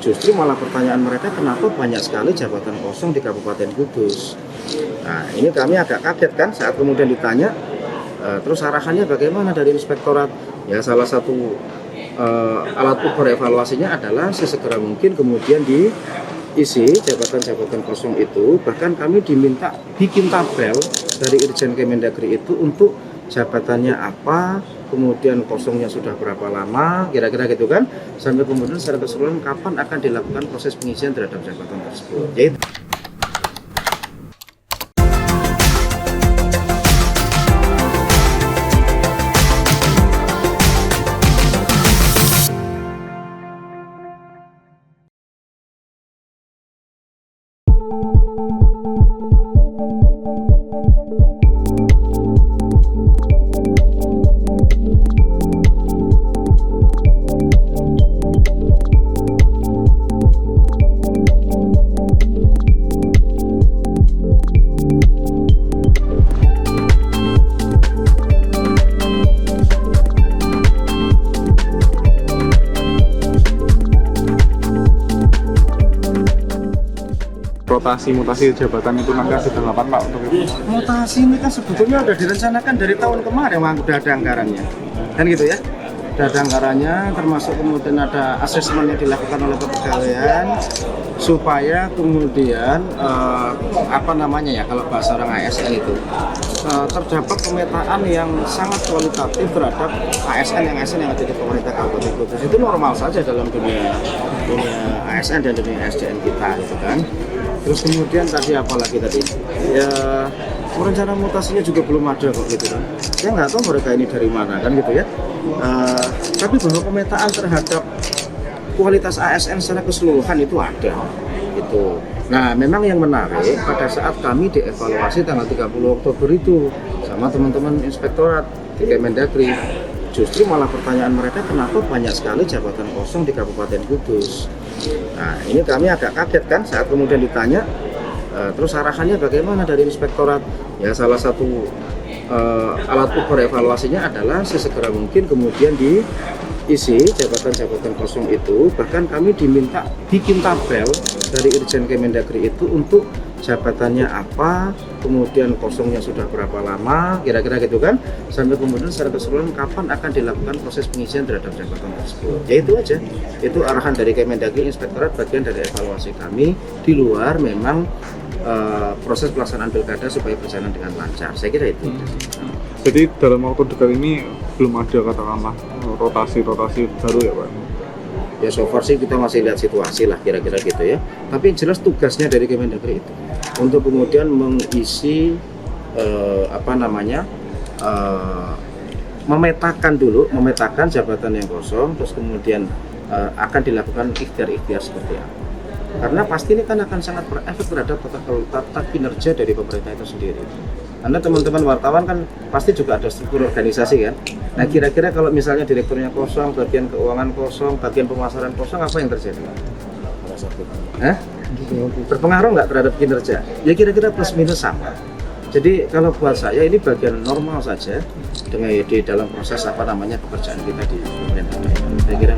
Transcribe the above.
Justru malah pertanyaan mereka, kenapa banyak sekali jabatan kosong di Kabupaten Kudus. Nah, ini kami agak kaget kan saat kemudian ditanya, terus arahannya bagaimana dari inspektorat? Ya, salah satu alat ukur evaluasinya adalah sesegera mungkin kemudian diisi jabatan-jabatan kosong itu. Bahkan kami diminta bikin tabel dari Irjen Kemendagri itu untuk jabatannya apa, kemudian kosongnya sudah berapa lama, kira-kira gitu kan, sampai kemudian secara keseluruhan kapan akan dilakukan proses pengisian terhadap jabatan tersebut. Yaitu rotasi mutasi jabatan itu nanti ada tanggapan Pak untuk itu? mutasi ini kan sebetulnya sudah direncanakan dari tahun kemarin, sudah ada anggarannya, kan gitu ya. Sudah ada anggarannya, termasuk kemudian ada asesmen yang dilakukan oleh kepegawaian supaya kemudian apa namanya ya, kalau bahasa orang ASN itu terdapat pemetaan yang sangat kualitatif terhadap ASN yang ada di pemerintah Kabupaten Kudus. Itu normal saja dalam dunia ASN dan dunia SDN kita, gitu kan. Terus kemudian tadi apalagi tadi ya, rencana mutasinya juga belum ada kok, gitu kan. Saya nggak tahu mereka ini dari mana kan, gitu ya. Tapi bahwa pemetaan terhadap kualitas ASN secara keseluruhan itu ada, gitu. Nah, memang yang menarik pada saat kami dievaluasi tanggal 30 Oktober itu sama teman-teman inspektorat di Kemendagri, justru malah pertanyaan mereka, kenapa banyak sekali jabatan kosong di Kabupaten Kudus. Nah, ini kami agak kaget kan saat kemudian ditanya, terus arahannya bagaimana dari inspektorat? Ya, salah satu alat ukur evaluasinya adalah sesegera mungkin kemudian diisi jabatan-jabatan kosong itu. Bahkan kami diminta bikin tabel dari Irjen Kemendagri itu untuk jabatannya apa, kemudian kosongnya sudah berapa lama, kira-kira gitu kan, sampai kemudian secara keseluruhan kapan akan dilakukan proses pengisian terhadap jabatan tersebut. Ya itu aja, itu arahan dari Kemendagri, inspektorat, bagian dari evaluasi kami di luar memang proses pelaksanaan pilkada supaya berjalan dengan lancar. Saya kira itu. Jadi dalam waktu dekat ini belum ada katakanlah rotasi baru ya Pak? Ya so far sih kita masih lihat situasi lah, kira-kira gitu ya. Tapi yang jelas tugasnya dari Kemendagri itu untuk kemudian mengisi memetakan jabatan yang kosong, terus kemudian akan dilakukan ikhtiar-ikhtiar seperti apa. Karena pasti ini kan akan sangat berefek terhadap tata kinerja dari pemerintah itu sendiri. Karena teman-teman wartawan kan pasti juga ada struktur organisasi kan. Nah, kira-kira kalau misalnya direkturnya kosong, bagian keuangan kosong, bagian pemasaran kosong, apa yang terjadi? Berpengaruh nggak terhadap kinerja? Ya kira-kira plus minus sama. Jadi kalau buat saya ini bagian normal saja dengan di dalam proses pekerjaan kita di pemerintah. Saya kira.